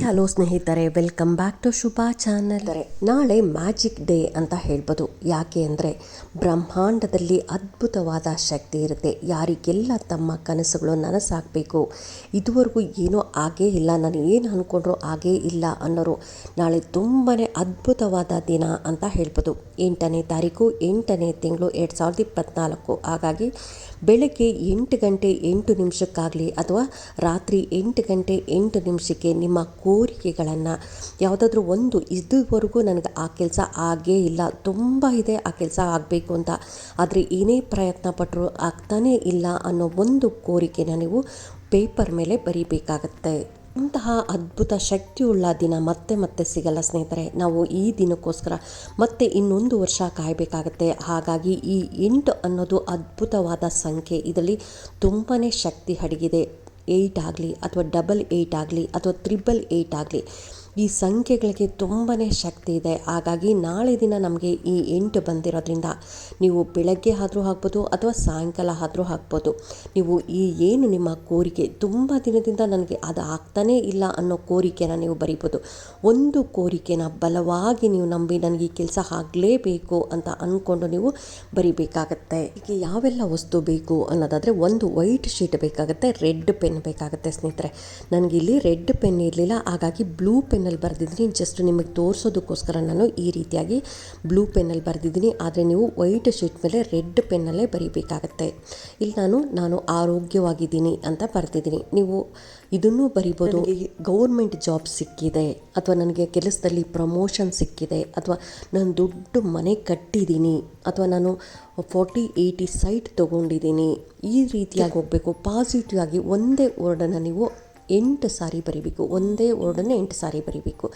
Hello ಸ್ನೇಹಿತರೆ, welcome back to Shubha channel. ನಾಳೆ magic day ಅಂತ ಹೇಳ್ಬೋದು. ಯಾಕೆ ಅಂದರೆ ಬ್ರಹ್ಮಾಂಡದಲ್ಲಿ ಅದ್ಭುತವಾದ ಶಕ್ತಿ ಇರುತ್ತೆ. ಯಾರಿಗೆಲ್ಲ ತಮ್ಮ ಕನಸುಗಳು ನನಸಾಗಬೇಕು, ಇದುವರೆಗೂ ಏನೂ ಆಗೇ ಇಲ್ಲ, ನಾನು ಏನು ಅಂದ್ಕೊಂಡ್ರೂ ಆಗೇ ಇಲ್ಲ ಅನ್ನೋರು ನಾಳೆ ತುಂಬಾ ಅದ್ಭುತವಾದ ದಿನ ಅಂತ ಹೇಳ್ಬೋದು. 8ನೇ ತಾರೀಕು 8ನೇ ತಿಂಗಳು 2024. ಹಾಗಾಗಿ ಬೆಳಗ್ಗೆ 8 ಗಂಟೆ 8 ನಿಮಿಷಕ್ಕಾಗಲಿ ಅಥವಾ ರಾತ್ರಿ 8 ಗಂಟೆ 8 ನಿಮಿಷಕ್ಕೆ ನಿಮ್ಮ ಕೋರಿಕೆಗಳನ್ನು ಯಾವುದಾದ್ರೂ ಒಂದು, ಇದುವರೆಗೂ ನನಗೆ ಆ ಕೆಲಸ ಆಗೇ ಇಲ್ಲ, ತುಂಬ ಇದೆ ಆ ಕೆಲಸ ಆಗಬೇಕು ಅಂತ, ಆದರೆ ಏನೇ ಪ್ರಯತ್ನ ಪಟ್ಟರೂ ಆಗ್ತಾನೇ ಇಲ್ಲ ಅನ್ನೋ ಒಂದು ಕೋರಿಕೆನ ನೀವು ಪೇಪರ್ ಮೇಲೆ ಬರೀಬೇಕಾಗತ್ತೆ. ಇಂತಹ ಅದ್ಭುತ ಶಕ್ತಿಯುಳ್ಳ ದಿನ ಮತ್ತೆ ಮತ್ತೆ ಸಿಗಲ್ಲ ಸ್ನೇಹಿತರೆ. ನಾವು ಈ ದಿನಕ್ಕೋಸ್ಕರ ಮತ್ತೆ ಇನ್ನೊಂದು ವರ್ಷ ಕಾಯಬೇಕಾಗತ್ತೆ. ಹಾಗಾಗಿ ಈ 8 ಅನ್ನೋದು ಅದ್ಭುತವಾದ ಸಂಖ್ಯೆ. ಇದರಲ್ಲಿ ತುಂಬಾ ಶಕ್ತಿ ಅಡಗಿದೆ. 8 ಆಗಲಿ ಅಥವಾ 88 ಆಗಲಿ ಅಥವಾ 888 ಆಗಲಿ, ಈ ಸಂಖ್ಯೆಗಳಿಗೆ ತುಂಬಾ ಶಕ್ತಿ ಇದೆ. ಹಾಗಾಗಿ ನಾಳೆ ದಿನ ನಮಗೆ ಈ 8 ಬಂದಿರೋದ್ರಿಂದ ನೀವು ಬೆಳಗ್ಗೆ ಆದರೂ ಆಗ್ಬೋದು ಅಥವಾ ಸಾಯಂಕಾಲ ಆದರೂ ಆಗ್ಬೋದು, ನೀವು ಈ ಏನು ನಿಮ್ಮ ಕೋರಿಕೆ ತುಂಬ ದಿನದಿಂದ ನನಗೆ ಅದು ಆಗ್ತಾನೇ ಇಲ್ಲ ಅನ್ನೋ ಕೋರಿಕೆನ ನೀವು ಬರಿಬೋದು. ಒಂದು ಕೋರಿಕೆನ ಬಲವಾಗಿ ನೀವು ನಂಬಿ ನನಗೆ ಈ ಕೆಲಸ ಆಗಲೇಬೇಕು ಅಂತ ಅಂದ್ಕೊಂಡು ನೀವು ಬರಿಬೇಕಾಗತ್ತೆ. ಈಗ ಯಾವೆಲ್ಲ ವಸ್ತು ಬೇಕು ಅನ್ನೋದಾದರೆ, ಒಂದು ವೈಟ್ ಶೀಟ್ ಬೇಕಾಗುತ್ತೆ, ರೆಡ್ ಪೆನ್ ಬೇಕಾಗುತ್ತೆ ಸ್ನೇಹಿತರೆ. ನನಗಿಲ್ಲಿ ರೆಡ್ ಪೆನ್ ಇರಲಿಲ್ಲ, ಹಾಗಾಗಿ ಬ್ಲೂ ಪೆನ್ನಲ್ಲಿ ಬರೆದಿದ್ದೀನಿ. ಜಸ್ಟ್ ನಿಮಗೆ ತೋರಿಸೋದಕ್ಕೋಸ್ಕರ ನಾನು ಈ ರೀತಿಯಾಗಿ ಬ್ಲೂ ಪೆನ್ನಲ್ಲಿ ಬರೆದಿದ್ದೀನಿ. ಆದರೆ ನೀವು ವೈಟ್ ಶೀಟ್ ಮೇಲೆ ರೆಡ್ ಪೆನ್ನಲ್ಲೇ ಬರೀಬೇಕಾಗತ್ತೆ. ಇಲ್ಲಿ ನಾನು ಆರೋಗ್ಯವಾಗಿದ್ದೀನಿ ಅಂತ ಬರೆದಿದ್ದೀನಿ. ನೀವು ಇದನ್ನು ಬರಿಬೋದು. ಗೌರ್ಮೆಂಟ್ ಜಾಬ್ ಸಿಕ್ಕಿದೆ, ಅಥವಾ ನನಗೆ ಕೆಲಸದಲ್ಲಿ ಪ್ರಮೋಷನ್ ಸಿಕ್ಕಿದೆ, ಅಥವಾ ನಾನು ದೊಡ್ಡ ಮನೆ ಕಟ್ಟಿದ್ದೀನಿ, ಅಥವಾ ನಾನು 40-80 ಸೈಟ್ ತೊಗೊಂಡಿದ್ದೀನಿ, ಈ ರೀತಿಯಾಗಿ ಹೋಗಬೇಕು. ಪಾಸಿಟಿವ್ ಆಗಿ ಒಂದೇ ವರ್ಡನ್ನು ನೀವು 8 ಸಾರಿ ಬರಿಬೇಕು. ಒಂದೇ ವರ್ಡನ್ನು 8 ಸಾರಿ ಬರಿಬೇಕು.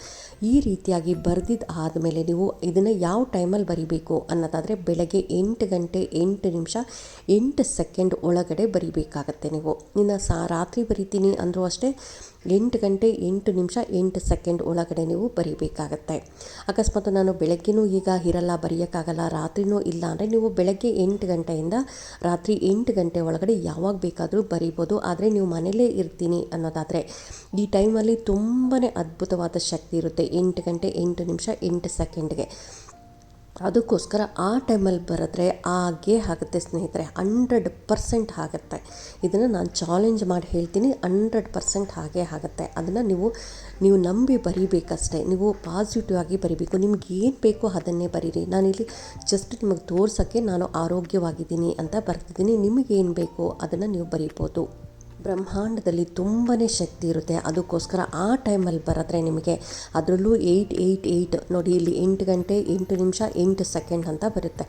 ಈ ರೀತಿಯಾಗಿ ಬರೆದಿದ್ದು ಆದಮೇಲೆ ನೀವು ಇದನ್ನು ಯಾವ ಟೈಮಲ್ಲಿ ಬರಿಬೇಕು ಅನ್ನೋದಾದರೆ, ಬೆಳಗ್ಗೆ 8 ಗಂಟೆ 8 ನಿಮಿಷ 8 ಸೆಕೆಂಡ್ ಒಳಗಡೆ ಬರಿಬೇಕಾಗತ್ತೆ. ನೀವು ಇನ್ನು ರಾತ್ರಿ ಬರಿತೀನಿ ಅಂದರೂ ಅಷ್ಟೇ 8 ಗಂಟೆ 8 ನಿಮಿಷ 8 ಸೆಕೆಂಡ್ ಒಳಗಡೆ ನೀವು ಬರಿಬೇಕಾಗತ್ತೆ. ಅಕಸ್ಮಾತ್ ನಾನು ಬೆಳಗ್ಗೆನೂ ಈಗ ಇರಲ್ಲ, ಬರೆಯೋಕ್ಕಾಗಲ್ಲ, ರಾತ್ರಿನೂ ಇಲ್ಲ ಅಂದರೆ ನೀವು ಬೆಳಗ್ಗೆ 8 ಗಂಟೆಯಿಂದ ರಾತ್ರಿ 8 ಗಂಟೆ ಒಳಗಡೆ ಯಾವಾಗ ಬೇಕಾದರೂ ಬರಿಬೋದು. ಆದರೆ ನೀವು ಮನೇಲೇ ಇರ್ತೀನಿ ಅನ್ನೋದಾದರೆ ಈ ಟೈಮಲ್ಲಿ ತುಂಬಾ ಅದ್ಭುತವಾದ ಶಕ್ತಿ ಇರುತ್ತೆ. 8 ಗಂಟೆ 8 ನಿಮಿಷ 8 ಸೆಕೆಂಡ್ಗೆ. ಅದಕ್ಕೋಸ್ಕರ ಆ ಟೈಮಲ್ಲಿ ಬರೆದ್ರೆ ಹಾಗೇ ಆಗುತ್ತೆ ಸ್ನೇಹಿತರೆ, 100% ಆಗುತ್ತೆ. ಇದನ್ನು ನಾನು ಚಾಲೆಂಜ್ ಮಾಡಿ ಹೇಳ್ತೀನಿ, 100% ಹಾಗೇ ಆಗುತ್ತೆ. ಅದನ್ನು ನೀವು ನಂಬಿ ಬರೀಬೇಕಷ್ಟೇ. ನೀವು ಪಾಸಿಟಿವ್ ಆಗಿ ಬರೀಬೇಕು. ನಿಮ್ಗೆ ಏನು ಬೇಕೋ ಅದನ್ನೇ ಬರೀರಿ. ನಾನಿಲ್ಲಿ ಜಸ್ಟ್ ನಿಮಗೆ ತೋರ್ಸೋಕ್ಕೆ ನಾನು ಆರೋಗ್ಯವಾಗಿದ್ದೀನಿ ಅಂತ ಬರ್ತಿದ್ದೀನಿ. ನಿಮಗೇನು ಬೇಕೋ ಅದನ್ನು ನೀವು ಬರೀಬೋದು. ಬ್ರಹ್ಮಾಂಡದಲ್ಲಿ ತುಂಬಾ ಶಕ್ತಿ ಇರುತ್ತೆ. ಅದಕ್ಕೋಸ್ಕರ ಆ ಟೈಮಲ್ಲಿ ಬರೆದ್ರೆ ನಿಮಗೆ, ಅದರಲ್ಲೂ 888 ನೋಡಿ, ಇಲ್ಲಿ 8 ಗಂಟೆ 8 ನಿಮಿಷ 8 ಸೆಕೆಂಡ್ ಅಂತ ಬರುತ್ತೆ.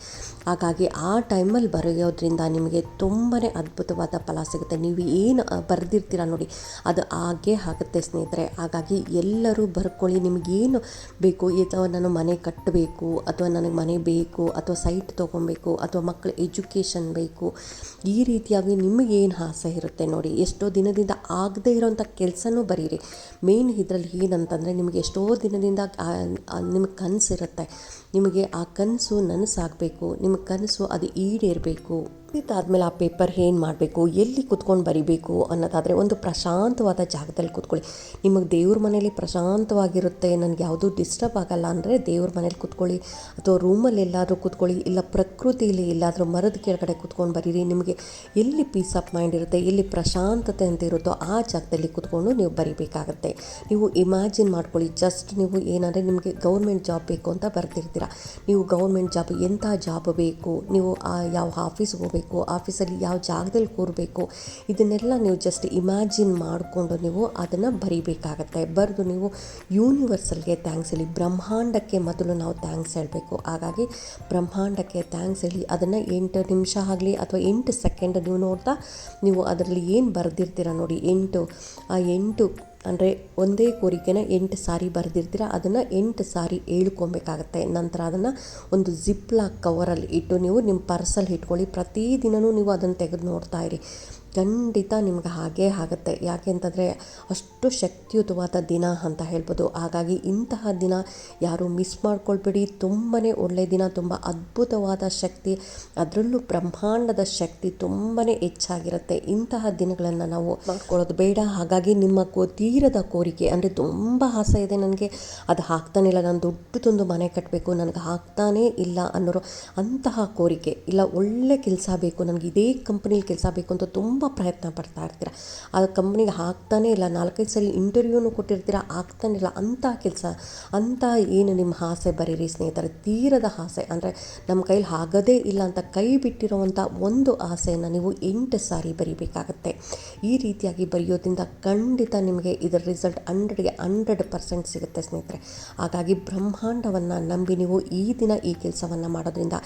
ಹಾಗಾಗಿ ಆ ಟೈಮಲ್ಲಿ ಬರೆಯೋದ್ರಿಂದ ನಿಮಗೆ ತುಂಬಾ ಅದ್ಭುತವಾದ ಫಲ ಸಿಗುತ್ತೆ. ನೀವು ಏನು ಬರೆದಿರ್ತೀರ ನೋಡಿ, ಅದು ಹಾಗೇ ಆಗುತ್ತೆ ಸ್ನೇಹಿತರೆ. ಹಾಗಾಗಿ ಎಲ್ಲರೂ ಬರ್ಕೊಳ್ಳಿ. ನಿಮಗೇನು ಬೇಕು, ಅಥವಾ ನಾನು ಮನೆ ಕಟ್ಟಬೇಕು, ಅಥವಾ ನನಗೆ ಮನೆ ಬೇಕು, ಅಥವಾ ಸೈಟ್ ತೊಗೊಬೇಕು, ಅಥವಾ ಮಕ್ಕಳ ಎಜುಕೇಷನ್ ಬೇಕು, ಈ ರೀತಿಯಾಗಿ ನಿಮಗೇನು ಆಸೆ ಇರುತ್ತೆ ನೋಡಿ. ಎಷ್ಟೋ ದಿನದಿಂದ ಆಗದೇ ಇರೋವಂಥ ಕೆಲಸನೂ ಬರೀರಿ. ಮೇನ್ ಇದರಲ್ಲಿ ಏನಂತಂದರೆ, ನಿಮಗೆ ಎಷ್ಟೋ ದಿನದಿಂದ ನಿಮಗೆ ಕನಸಿರುತ್ತೆ, ನಿಮಗೆ ಆ ಕನಸು ನನಸಾಗಬೇಕು, ನಿಮಗೆ ಕನಸು ಅದು ಈಡೇರಬೇಕು. ಇದಾದಮೇಲೆ ಆ ಪೇಪರ್ ಏನು ಮಾಡಬೇಕು, ಎಲ್ಲಿ ಕುತ್ಕೊಂಡು ಬರಿಬೇಕು ಅನ್ನೋದಾದರೆ, ಒಂದು ಪ್ರಶಾಂತವಾದ ಜಾಗದಲ್ಲಿ ಕೂತ್ಕೊಳ್ಳಿ. ನಿಮಗೆ ದೇವ್ರ ಮನೇಲಿ ಪ್ರಶಾಂತವಾಗಿರುತ್ತೆ, ನನಗೆ ಯಾವುದೂ ಡಿಸ್ಟರ್ಬ್ ಆಗಲ್ಲ ಅಂದರೆ ದೇವ್ರ ಮನೇಲಿ ಕೂತ್ಕೊಳ್ಳಿ, ಅಥವಾ ರೂಮಲ್ಲಿ ಎಲ್ಲಾದರೂ ಕೂತ್ಕೊಳ್ಳಿ, ಇಲ್ಲ ಪ್ರಕೃತಿಯಲ್ಲಿ ಎಲ್ಲಾದರೂ ಮರದ ಕೆಳಗಡೆ ಕೂತ್ಕೊಂಡು ಬರೀರಿ. ನಿಮಗೆ ಎಲ್ಲಿ ಪೀಸ್ ಆಫ್ ಮೈಂಡ್ ಇರುತ್ತೆ, ಎಲ್ಲಿ ಪ್ರಶಾಂತತೆ ಅಂತ ಇರುತ್ತೋ ಆ ಜಾಗದಲ್ಲಿ ಕೂತ್ಕೊಂಡು ನೀವು ಬರಿಬೇಕಾಗತ್ತೆ. ನೀವು ಇಮ್ಯಾಜಿನ್ ಮಾಡ್ಕೊಳ್ಳಿ, ಜಸ್ಟ್ ನೀವು ಏನಂದರೆ ನಿಮಗೆ ಗೌರ್ಮೆಂಟ್ ಜಾಬ್ ಬೇಕು ಅಂತ ಬರ್ತಿರ್ತೀರ. ನೀವು ಗೌರ್ಮೆಂಟ್ ಜಾಬ್, ಎಂಥ ಜಾಬ್ ಬೇಕು, ನೀವು ಯಾವ ಆಫೀಸ್ಗೆ ಹೋಗಬೇಕು, ಆಫೀಸಲ್ಲಿ ಯಾವ ಜಾಗದಲ್ಲಿ ಕೂರಬೇಕು, ಇದನ್ನೆಲ್ಲ ನೀವು ಜಸ್ಟ್ ಇಮ್ಯಾಜಿನ್ ಮಾಡಿಕೊಂಡು ನೀವು ಅದನ್ನು ಬರಿಬೇಕಾಗತ್ತೆ. ಬರೆದು ನೀವು ಯೂನಿವರ್ಸಲ್ಗೆ ಥ್ಯಾಂಕ್ಸ್ ಹೇಳಿ, ಬ್ರಹ್ಮಾಂಡಕ್ಕೆ ಮೊದಲು ನಾವು ಥ್ಯಾಂಕ್ಸ್ ಹೇಳಬೇಕು. ಹಾಗಾಗಿ ಬ್ರಹ್ಮಾಂಡಕ್ಕೆ ಥ್ಯಾಂಕ್ಸ್ ಹೇಳಿ ಅದನ್ನು 8 ನಿಮಿಷ ಆಗಲಿ ಅಥವಾ 8 ಸೆಕೆಂಡ್ ನೀವು ನೋಡ್ತಾ, ನೀವು ಅದರಲ್ಲಿ ಏನು ಬರೆದಿರ್ತೀರ ನೋಡಿ, 8 ಅಂದರೆ ಒಂದೇ ಕೋರಿಕೆನ 8 ಸಾರಿ ಬರೆದಿರ್ತೀರ, ಅದನ್ನು 8 ಸಾರಿ ಹೇಳ್ಕೊಬೇಕಾಗತ್ತೆ. ನಂತರ ಅದನ್ನು ಒಂದು ಜಿಪ್ ಲಾಕ್ ಕವರಲ್ಲಿ ಇಟ್ಟು ನೀವು ನಿಮ್ಮ ಪರ್ಸಲ್ಲಿ ಇಟ್ಕೊಳ್ಳಿ. ಪ್ರತಿದಿನವೂ ನೀವು ಅದನ್ನು ತೆಗೆದು ನೋಡ್ತಾ ಇರಿ. ಖಂಡಿತ ನಿಮ್ಗೆ ಹಾಗೇ ಆಗುತ್ತೆ. ಯಾಕೆ ಅಂತಂದರೆ ಅಷ್ಟು ಶಕ್ತಿಯುತವಾದ ದಿನ ಅಂತ ಹೇಳ್ಬೋದು. ಹಾಗಾಗಿ ಇಂತಹ ದಿನ ಯಾರು ಮಿಸ್ ಮಾಡ್ಕೊಳ್ಬೇಡಿ. ತುಂಬಾ ಒಳ್ಳೆಯ ದಿನ, ತುಂಬ ಅದ್ಭುತವಾದ ಶಕ್ತಿ, ಅದರಲ್ಲೂ ಬ್ರಹ್ಮಾಂಡದ ಶಕ್ತಿ ತುಂಬಾ ಹೆಚ್ಚಾಗಿರುತ್ತೆ. ಇಂತಹ ದಿನಗಳನ್ನು ನಾವು ಮಾಡ್ಕೊಳ್ಳೋದು ಬೇಡ. ಹಾಗಾಗಿ ನಿಮ್ಮ ತೀರದ ಕೋರಿಕೆ, ಅಂದರೆ ತುಂಬ ಆಸೆ ಇದೆ ನನಗೆ, ಅದು ಆಗ್ತಾನೆ ಇಲ್ಲ, ನಾನು ದೊಡ್ಡದೊಂದು ಮನೆ ಕಟ್ಟಬೇಕು, ನನಗೆ ಆಗ್ತಾನೇ ಇಲ್ಲ ಅನ್ನೋರು ಅಂತಹ ಕೋರಿಕೆ, ಇಲ್ಲ ಒಳ್ಳೆ ಕೆಲಸ ಬೇಕು, ನನಗೆ ಇದೇ ಕಂಪ್ನಿಲಿ ಕೆಲಸ ಬೇಕು ಅಂತ ತುಂಬ ಪ್ರಯತ್ನ ಪಡ್ತಾ ಇರ್ತೀರ, ಆ ಕಂಪ್ನಿಗೆ ಆಗ್ತಾನೇ ಇಲ್ಲ, 4-5 ಸರಿ ಇಂಟರ್ವ್ಯೂನು ಕೊಟ್ಟಿರ್ತೀರ, ಆಗ್ತಾನೆ ಇಲ್ಲ, ಅಂಥ ಕೆಲಸ, ಅಂಥ ಏನು ನಿಮ್ಮ ಆಸೆ ಬರೀರಿ ಸ್ನೇಹಿತರೆ. ತೀರದ ಆಸೆ ಅಂದರೆ ನಮ್ಮ ಕೈಲಿ ಆಗೋದೇ ಇಲ್ಲ ಅಂತ ಕೈ ಬಿಟ್ಟಿರೋವಂಥ ಒಂದು ಆಸೆಯನ್ನು ನೀವು 8 ಸಾರಿ ಬರಿಬೇಕಾಗತ್ತೆ. ಈ ರೀತಿಯಾಗಿ ಬರೆಯೋದ್ರಿಂದ ಖಂಡಿತ ನಿಮಗೆ ಇದರ ರಿಸಲ್ಟ್ 100ಗೆ 100% ಸಿಗುತ್ತೆ ಸ್ನೇಹಿತರೆ. ಹಾಗಾಗಿ ಬ್ರಹ್ಮಾಂಡವನ್ನು ನಂಬಿ ನೀವು ಈ ದಿನ ಈ ಕೆಲಸವನ್ನು ಮಾಡೋದ್ರಿಂದ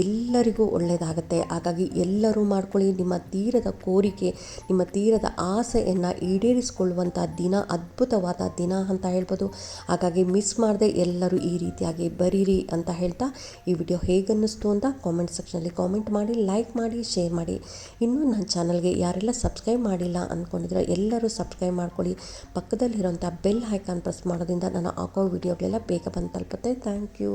ಎಲ್ಲರಿಗೂ ಒಳ್ಳೆಯದಾಗುತ್ತೆ. ಹಾಗಾಗಿ ಎಲ್ಲರೂ ಮಾಡ್ಕೊಳ್ಳಿ. ನಿಮ್ಮ ತೀರದ ಕೋರಿಕೆ, ನಿಮ್ಮ ತೀರದ ಆಸೆಯನ್ನು ಈಡೇರಿಸಿಕೊಳ್ಳುವಂಥ ದಿನ, ಅದ್ಭುತವಾದ ದಿನ ಅಂತ ಹೇಳ್ಬೋದು. ಹಾಗಾಗಿ ಮಿಸ್ ಮಾಡದೆ ಎಲ್ಲರೂ ಈ ರೀತಿಯಾಗಿ ಬರೀರಿ ಅಂತ ಹೇಳ್ತಾ, ಈ ವಿಡಿಯೋ ಹೇಗನ್ನಿಸ್ತು ಅಂತ ಕಾಮೆಂಟ್ ಸೆಕ್ಷನಲ್ಲಿ ಕಾಮೆಂಟ್ ಮಾಡಿ, ಲೈಕ್ ಮಾಡಿ, ಶೇರ್ ಮಾಡಿ. ಇನ್ನೂ ನನ್ನ ಚಾನಲ್ಗೆ ಯಾರೆಲ್ಲ ಸಬ್ಸ್ಕ್ರೈಬ್ ಮಾಡಿಲ್ಲ ಅಂದ್ಕೊಂಡಿದ್ರೆ ಎಲ್ಲರೂ ಸಬ್ಸ್ಕ್ರೈಬ್ ಮಾಡ್ಕೊಳ್ಳಿ. ಪಕ್ಕದಲ್ಲಿರೋಂಥ ಬೆಲ್ ಐಕಾನ್ ಪ್ರೆಸ್ ಮಾಡೋದ್ರಿಂದ ನಾನು ಹಾಕೋ ವಿಡಿಯೋಗಳೆಲ್ಲ ಬೇಗ ಬಂದು ತಲುಪುತ್ತೆ. Thank you.